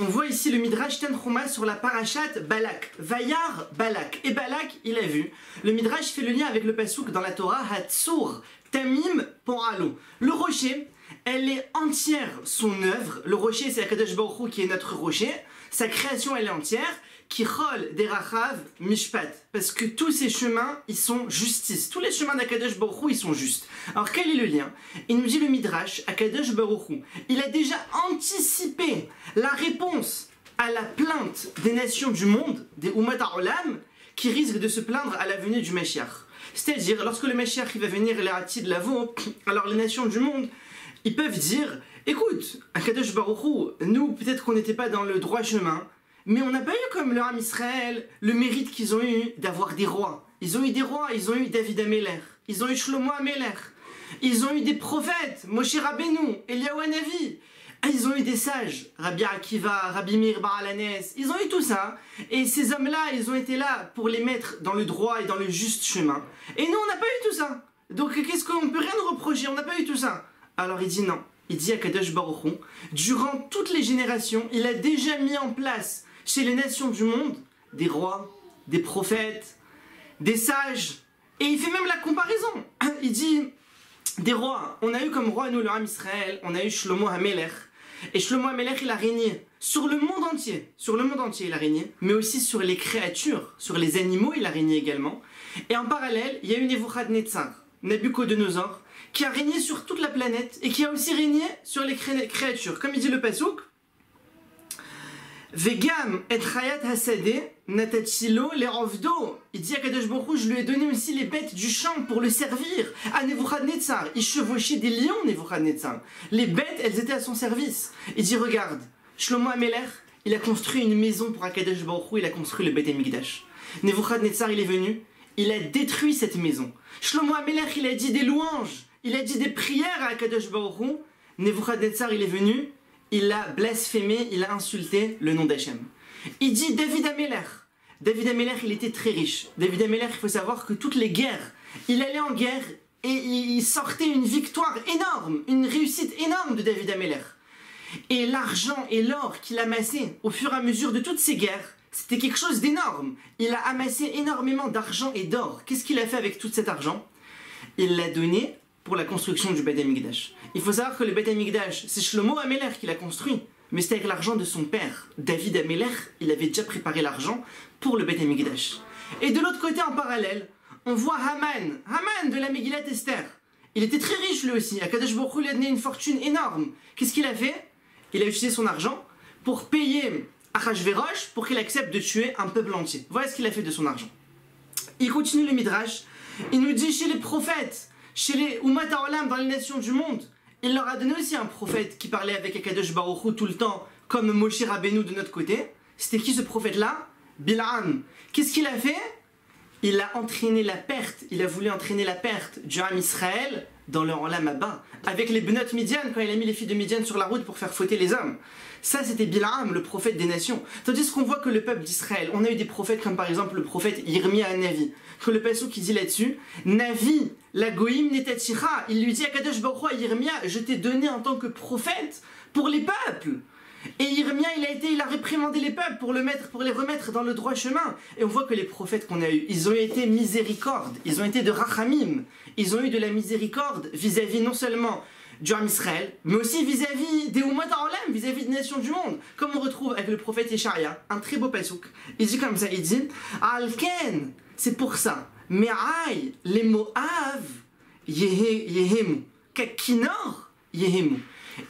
on voit ici le Midrash Tanchuma sur la parashat Balak. Vayar Balak. Et Balak, il a vu. Le Midrash fait le lien avec le pasuk dans la Torah, Hatsur Tamim Po'alo. Le rocher, elle est entière son œuvre. Le rocher, c'est Akadosh Baruch Hu qui est notre rocher. Sa création, elle est entière. Kichol Derachav Mishpat. Parce que tous ces chemins, ils sont justice. Tous les chemins d'Akadosh Baruch Hu, ils sont justes. Alors quel est le lien? Il nous dit le Midrash, Akadosh Baruch Hu, il a déjà anticipé la réponse à la plainte des nations du monde, des Umat HaOlam, qui risquent de se plaindre à la venue du Mashiach. C'est-à-dire, lorsque le Mashiach il va venir, l'Atid Lavo, alors les nations du monde, ils peuvent dire, écoute, Akadosh Baruch Hu, nous, peut-être qu'on n'était pas dans le droit chemin, mais on n'a pas eu comme le Ham Israël le mérite qu'ils ont eu d'avoir des rois. Ils ont eu des rois, ils ont eu David Améler, ils ont eu Shlomo Améler, ils ont eu des prophètes, Moshe Rabbeinu, Eliyahu Hanavi, ils ont eu des sages, Rabbi Akiva, Rabbi Meir Bar Alanes, ils ont eu tout ça. Et ces hommes-là, ils ont été là pour les mettre dans le droit et dans le juste chemin. Et nous, on n'a pas eu tout ça. Donc qu'est-ce qu'on peut rien nous reprocher, on n'a pas eu tout ça. Alors il dit non, il dit à Kadosh Baruch Hu, durant toutes les générations, il a déjà mis en place chez les nations du monde, des rois, des prophètes, des sages. Et il fait même la comparaison. Il dit, des rois, on a eu comme roi, nous, le Ham Israël, on a eu Shlomo HaMelech. Et Shlomo HaMelech, il a régné sur le monde entier. Sur le monde entier, il a régné. Mais aussi sur les créatures, sur les animaux, il a régné également. Et en parallèle, il y a eu Nebuchadnezzar, Nabucodonosor, qui a régné sur toute la planète et qui a aussi régné sur les créatures. Comme il dit le Pasuk, Vegam et Chayat Hasadeh Natachilo les Rovdo. Il dit à Kadosh Baruch Hu, je lui ai donné aussi les bêtes du champ pour le servir à Nebuchadnezzar. Il chevauchait des lions, Nebuchadnezzar. Les bêtes, elles étaient à son service. Il dit, regarde, Shlomo HaMelech, il a construit une maison pour Akadosh Baruch Hu, il a construit le Beth Amikdash. Nebuchadnezzar, il est venu, il a détruit cette maison. Shlomo HaMelech, il a dit des louanges, il a dit des prières à Akadosh Baruch Hu. Nebuchadnezzar, il est venu, il a blasphémé, il a insulté le nom d'Hachem. Il dit David Améler. David Améler, il était très riche. David Améler, il faut savoir que toutes les guerres, il allait en guerre et il sortait une victoire énorme, une réussite énorme de David Améler. Et l'argent et l'or qu'il amassait au fur et à mesure de toutes ces guerres, c'était quelque chose d'énorme. Il a amassé énormément d'argent et d'or. Qu'est-ce qu'il a fait avec tout cet argent? Il l'a donné pour la construction du Beth Amikdash. Il faut savoir que le Beth Amikdash, c'est Shlomo HaMelech qui l'a construit, mais c'était avec l'argent de son père. David Améler, il avait déjà préparé l'argent pour le Beth Amikdash. Et de l'autre côté, en parallèle, on voit Haman de la Megillat Esther. Il était très riche lui aussi. Akadosh Baruch Hu lui a donné une fortune énorme. Qu'est-ce qu'il a fait? Il a utilisé son argent pour payer Achashverosh pour qu'il accepte de tuer un peuple entier. Voilà ce qu'il a fait de son argent. Il continue le Midrash. Il nous dit chez les prophètes, chez les Umat HaOlam, dans les nations du monde, il leur a donné aussi un prophète qui parlait avec Akadosh Baruch Hu tout le temps, comme Moshe Rabbeinu de notre côté. C'était qui ce prophète-là? Bilam. Qu'est-ce qu'il a fait? Il a entraîné la perte, il a voulu entraîner la perte du Ham Israël dans leur Olam Haba, avec les Benot Midian, quand il a mis les filles de Midian sur la route pour faire fauter les hommes. Ça, c'était Bilam, le prophète des nations. Tandis qu'on voit que le peuple d'Israël, on a eu des prophètes comme par exemple le prophète Yirmia Navi, que le pasuk qui dit là-dessus, Navi, la Goïm Netaticha, il lui dit à Kadosh Baruch Hu à Yirmia, je t'ai donné en tant que prophète pour les peuples. Et Yirmia, il a réprimandé les peuples pour les remettre dans le droit chemin. Et on voit que les prophètes qu'on a eus, ils ont été miséricorde, ils ont été de rachamim, ils ont eu de la miséricorde vis-à-vis non seulement du Ham Israël, mais aussi vis-à-vis des Umat HaOlam, vis-à-vis des nations du monde. Comme on retrouve avec le prophète Yesharia, un très beau pasuk. Il dit comme ça, il dit Alken, c'est pour ça, Me'ai, les Moav, Yehemu, Kakinor, Yehemu.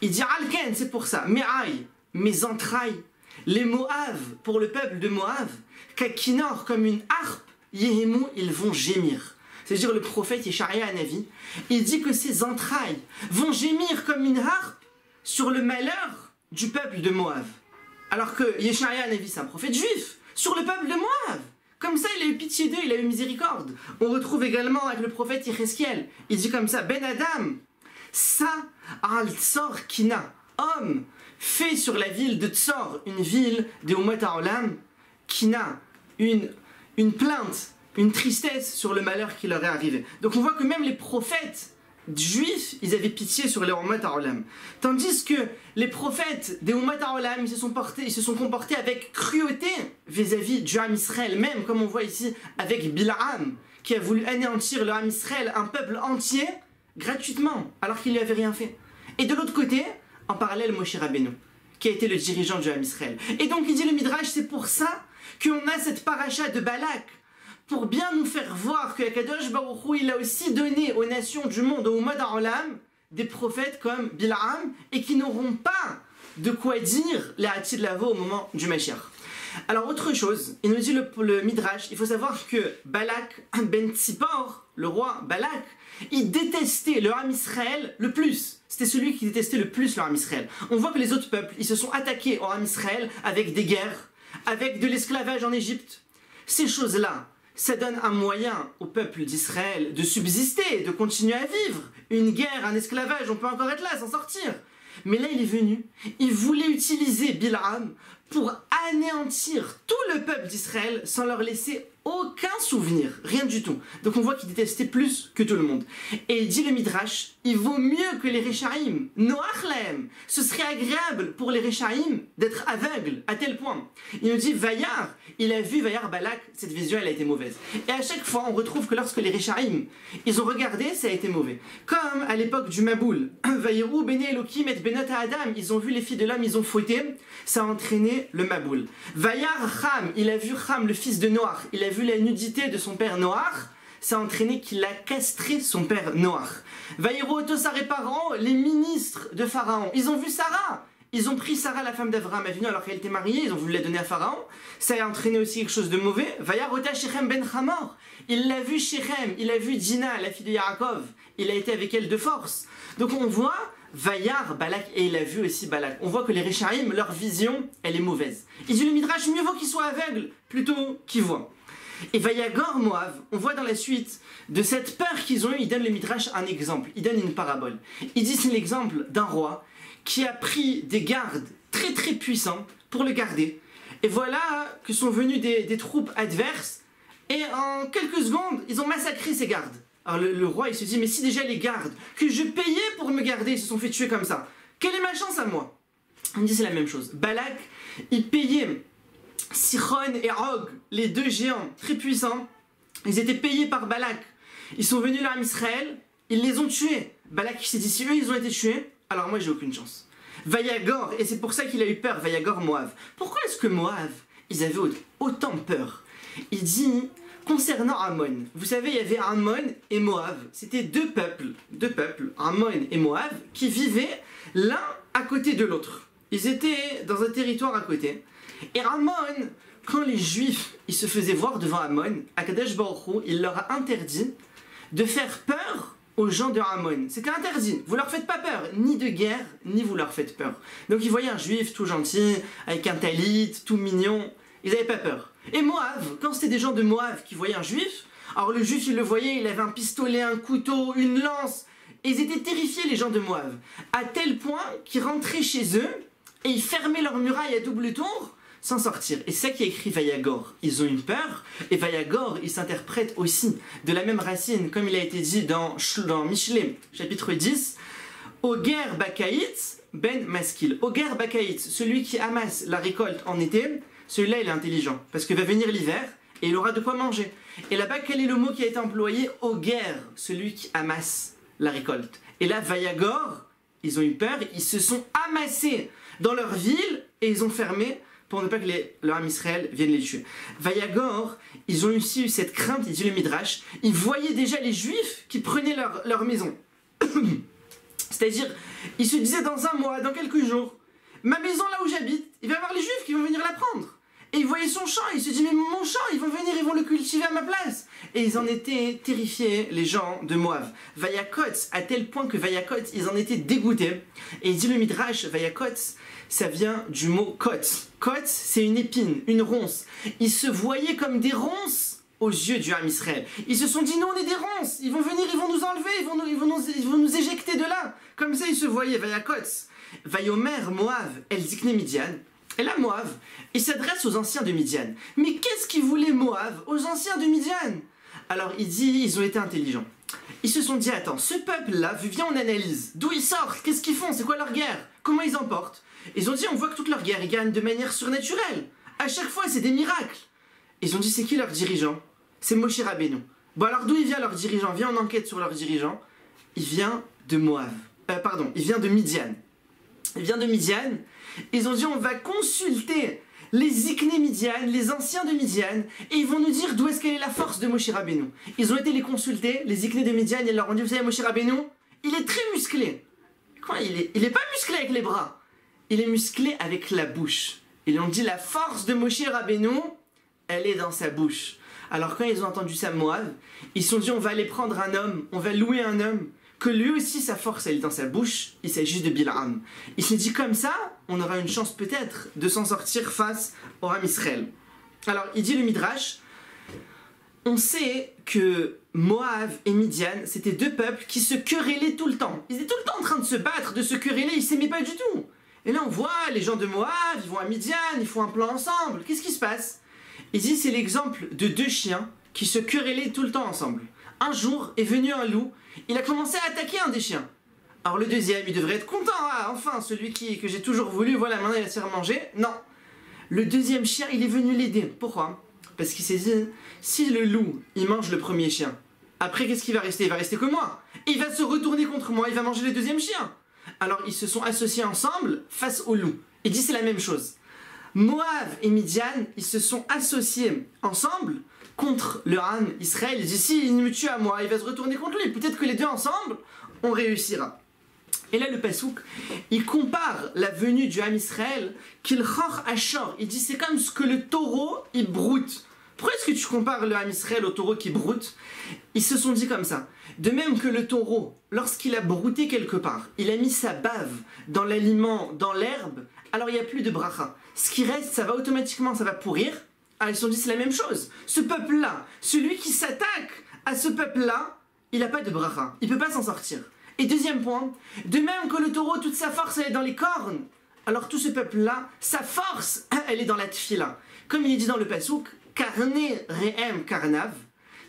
Il dit Alken, c'est pour ça, Me'ai, mes entrailles, les Moav, pour le peuple de Moav, Kakinor, comme une harpe, Yehemu, ils vont gémir. C'est-à-dire le prophète Yesharia Hanavi, il dit que ses entrailles vont gémir comme une harpe sur le malheur du peuple de Moav. Alors que Yesharia Hanavi, c'est un prophète juif, sur le peuple de Moav. Comme ça, il a eu pitié d'eux, il a eu miséricorde. On retrouve également avec le prophète Yecheskel, il dit comme ça, Ben Adam, Sa al Tsor Kina, homme, fait sur la ville de Tsor, une ville de Umat HaOlam, Kina, une plainte, une tristesse sur le malheur qui leur est arrivé. Donc on voit que même les prophètes juifs, ils avaient pitié sur les Ummat Ha'olam. Tandis que les prophètes des Ummat Ha'olam, ils se sont comportés avec cruauté vis-à-vis du Ham Israël, même comme on voit ici avec Bil'am, qui a voulu anéantir le Ham Israël, un peuple entier, gratuitement, alors qu'il lui avait rien fait. Et de l'autre côté, en parallèle, Moshe Rabbeinu, qui a été le dirigeant du Ham Israël. Et donc il dit le Midrash, c'est pour ça qu'on a cette paracha de Balak, pour bien nous faire voir que Akadosh Baruch Hu, il a aussi donné aux nations du monde, aux Ummat Ha'olam, des prophètes comme Bil'am, et qui n'auront pas de quoi dire les Hatid Lavo au moment du Mashiach. Alors autre chose, il nous dit le Midrash, il faut savoir que Balak ben Tzipor, le roi Balak, il détestait le Ham Israël le plus. C'était celui qui détestait le plus le Ham Israël. On voit que les autres peuples, ils se sont attaqués au Ham Israël avec des guerres, avec de l'esclavage en Égypte. Ces choses-là, ça donne un moyen au peuple d'Israël de subsister, de continuer à vivre. Une guerre, un esclavage, on peut encore être là, s'en sortir. Mais là, il est venu, il voulait utiliser Bil'am pour anéantir tout le peuple d'Israël sans leur laisser aucun souvenir, rien du tout. Donc on voit qu'il détestait plus que tout le monde. Et il dit le Midrash, il vaut mieux que les Réchaïm, Noach lahem, ce serait agréable pour les Réchaïm d'être aveugles, à tel point. Il nous dit, Vayar, il a vu Vayar Balak, cette vision elle a été mauvaise. Et à chaque fois on retrouve que lorsque les Réchaïm, ils ont regardé, ça a été mauvais. Comme à l'époque du Maboul, Vayirou Bene Elokim et Benot Adam, ils ont vu les filles de l'homme, ils ont fauté, ça a entraîné le Maboul. Vayar Ham, il a vu Ham, le fils de Noach, il a vu la nudité de son père Noach, ça a entraîné qu'il a castré son père Noach. Vaïro Otosar et parents, les ministres de Pharaon, ils ont vu Sarah. Ils ont pris Sarah, la femme d'Abraham Avinu, alors qu'elle était mariée, ils ont voulu la donner à Pharaon. Ça a entraîné aussi quelque chose de mauvais. Vayarota Shechem ben Hamor, il l'a vu Shechem, il a vu Dina, la fille de Yaakov, il a été avec elle de force. Donc on voit Vayar Balak, et il a vu aussi Balak. On voit que les Réchaïm, leur vision, elle est mauvaise. Il dit le Midrash, mieux vaut qu'ils soient aveugles plutôt qu'ils voient. Et Vayagor Moav, on voit dans la suite de cette peur qu'ils ont eu, il donne le Midrash un exemple, il donne une parabole. Il dit c'est l'exemple d'un roi qui a pris des gardes très très puissants pour le garder. Et voilà que sont venus des troupes adverses et en quelques secondes, ils ont massacré ces gardes. Alors le roi il se dit mais si déjà les gardes que je payais pour me garder se sont fait tuer comme ça, quelle est ma chance à moi? Il dit c'est la même chose. Balak, il payait Sichon et Og, les deux géants très puissants, ils étaient payés par Balak. Ils sont venus là à Israël, ils les ont tués. Balak s'est dit si eux ils ont été tués, alors moi j'ai aucune chance. Vayagor, et c'est pour ça qu'il a eu peur, Vayagor Moav. Pourquoi est-ce que Moav, ils avaient autant peur? Il dit concernant Ammon, vous savez il y avait Ammon et Moav, c'était deux peuples, Ammon et Moav, qui vivaient l'un à côté de l'autre. Ils étaient dans un territoire à côté. Et Ammon, quand les Juifs ils se faisaient voir devant Ammon, Akadosh Baruch Hu, il leur a interdit de faire peur aux gens de Ammon. C'était interdit. Vous leur faites pas peur, ni de guerre, ni vous leur faites peur. Donc ils voyaient un Juif tout gentil, avec un talit, tout mignon, ils n'avaient pas peur. Et Moav, quand c'était des gens de Moav qui voyaient un Juif, alors le Juif il le voyait, il avait un pistolet, un couteau, une lance, et ils étaient terrifiés les gens de Moav, à tel point qu'ils rentraient chez eux et ils fermaient leurs murailles à double tour sans sortir. Et c'est ça qui est écrit Vayagor. Ils ont une peur, et Vayagor, il s'interprète aussi de la même racine, comme il a été dit dans Michelet, chapitre 10, Oger Bakaït ben Maskil. Oger Bakaït, celui qui amasse la récolte en été, celui-là il est intelligent, parce que va venir l'hiver, et il aura de quoi manger. Et là-bas, quel est le mot qui a été employé? Oger, celui qui amasse la récolte. Et là, Vayagor, ils ont eu peur, ils se sont amassés dans leur ville, et ils ont fermé, pour ne pas que le Ham Israël vienne les tuer. Vayagor, ils ont aussi eu cette crainte, il dit le Midrash, ils voyaient déjà les Juifs qui prenaient leur maison. C'est-à-dire, ils se disaient dans un mois, dans quelques jours, ma maison là où j'habite, il va y avoir les Juifs qui vont venir la prendre. Et ils voyaient son champ, ils se disaient mais mon champ, ils vont venir, ils vont le cultiver à ma place. Et ils en étaient terrifiés, les gens de Moab. Vayakot, à tel point que Vayakot, ils en étaient dégoûtés. Et il dit le Midrash, Vayakot, ça vient du mot kot. Kot, c'est une épine, une ronce. Ils se voyaient comme des ronces aux yeux du Ham Israël. Ils se sont dit, nous on est des ronces, ils vont venir, ils vont nous enlever, ils vont nous éjecter de là. Comme ça ils se voyaient, Vayakot. Vayomer, Moav, El Zikne Midian. Et là, Moav, il s'adresse aux anciens de Midian. Mais qu'est-ce qu'ils voulaient Moav aux anciens de Midian? Alors il dit, ils ont été intelligents. Ils se sont dit, attends, ce peuple-là, viens on analyse. D'où ils sortent? Qu'est-ce qu'ils font? C'est quoi leur guerre? Comment ils emportent? Ils ont dit, on voit que toute leur guerre, ils gagnent de manière surnaturelle. À chaque fois, c'est des miracles. Ils ont dit, c'est qui leur dirigeant? C'est Moshe Rabbeinu. Bon alors d'où il vient leur dirigeant? Viens, on enquête sur leur dirigeant. Il vient de Moab. Il vient de Midian. Il vient de Midian. Ils ont dit, on va consulter les Ikné Midian, les anciens de Midian, et ils vont nous dire d'où est-ce qu'elle est la force de Moshe Rabbeinu. Ils ont été les consulter, les Ikné de Midian, et ils leur ont dit, vous savez, Moshe Rabbeinu, il est très musclé. Quoi, il est pas musclé avec les bras. Il est musclé avec la bouche. Ils ont dit, la force de Moshe Rabbeinu, elle est dans sa bouche. Alors quand ils ont entendu ça, Moab, ils se sont dit, on va aller prendre un homme, on va louer un homme, que lui aussi sa force elle est dans sa bouche, il s'agit de Bil'am. Il s'est dit comme ça, on aura une chance peut-être de s'en sortir face au Ham Israël. Alors il dit le Midrash, on sait que Moab et Midian, c'était deux peuples qui se querellaient tout le temps. Ils étaient tout le temps en train de se battre, de se quereller, ils s'aimaient pas du tout. Et là on voit les gens de Moab, ils vont à Midian, ils font un plan ensemble. Qu'est-ce qui se passe? Il dit c'est l'exemple de deux chiens qui se querellaient tout le temps ensemble. Un jour est venu un loup, il a commencé à attaquer un des chiens. Alors le deuxième, il devrait être content, ah, enfin celui que j'ai toujours voulu, voilà maintenant il va se faire manger. Non, le deuxième chien il est venu l'aider. Pourquoi? Parce qu'il s'est dit, si le loup il mange le premier chien, après qu'est-ce qu'il va rester? Il va rester que moi. Et il va se retourner contre moi, il va manger le deuxième chien. Alors ils se sont associés ensemble face au loup. Il dit c'est la même chose. Moab et Midian, ils se sont associés ensemble contre le Ham Israël. Il dit si il me tue à moi, il va se retourner contre lui. Peut-être que les deux ensemble, on réussira. Et là le Passouk, il compare la venue du Ham Israël qu'il chor achor. Il dit c'est comme ce que le taureau, il broute. Pourquoi est-ce que tu compares le Ham Israël au taureau qui broute? Ils se sont dit comme ça. De même que le taureau, lorsqu'il a brouté quelque part, il a mis sa bave dans l'aliment, dans l'herbe, alors il n'y a plus de bracha. Ce qui reste, ça va automatiquement, ça va pourrir. Alors ils se sont dit c'est la même chose. Ce peuple-là, celui qui s'attaque à ce peuple-là, il n'a pas de bracha. Il ne peut pas s'en sortir. Et deuxième point, de même que le taureau, toute sa force, elle est dans les cornes, alors tout ce peuple-là, sa force, elle est dans la tfila. Comme il est dit dans le Passouk, Karné Rehem Karnav,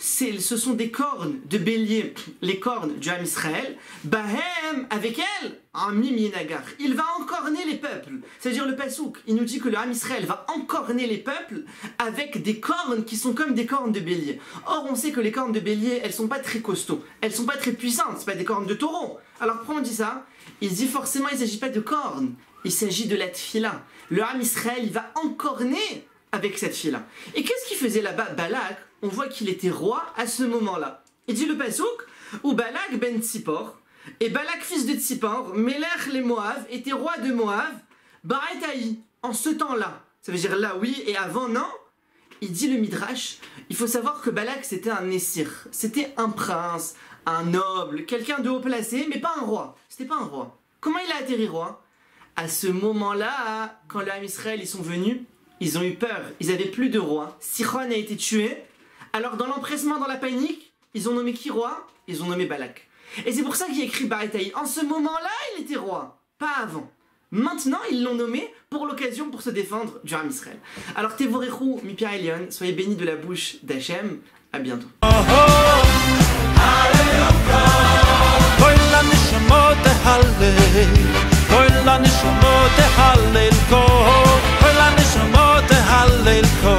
ce sont des cornes de bélier, les cornes du Ham Israël, Bahem, avec elle, Amim Yenagar. Il va encorner les peuples. C'est-à-dire le Passouk, il nous dit que le Ham Israël va encorner les peuples avec des cornes qui sont comme des cornes de bélier. Or, on sait que les cornes de bélier, elles sont pas très costauds, elles sont pas très puissantes, c'est pas des cornes de taureau. Alors pourquoi on dit ça? Il dit forcément, il ne s'agit pas de cornes, il s'agit de la tfila. Le Ham Israël, il va encorner avec cette fille-là. Et qu'est-ce qu'il faisait là-bas, Balak? On voit qu'il était roi à ce moment-là. Il dit le Passouk, ou Balak ben Tzipor, et Balak fils de Tzipor, Melech les Moab, était roi de Moab, Ba'etaï, en ce temps-là. Ça veut dire là oui, et avant non. Il dit le Midrash, il faut savoir que Balak c'était un Nessir, c'était un prince, un noble, quelqu'un de haut placé, mais pas un roi. C'était pas un roi. Comment il a atterri roi? À ce moment-là, quand les Ham Israël ils sont venus, ils ont eu peur, ils avaient plus de roi. Sichon a été tué. Alors dans l'empressement, dans la panique, ils ont nommé qui roi? Ils ont nommé Balak. Et c'est pour ça qu'il y a écrit Ba'etaï. En ce moment-là, il était roi, pas avant. Maintenant, ils l'ont nommé pour l'occasion, pour se défendre du Ham Israël. Alors Tevorechou, Mipia Elion, soyez bénis de la bouche d'Hachem. À bientôt. כל הנשמות הלל כל, כל הנשמות הלל כל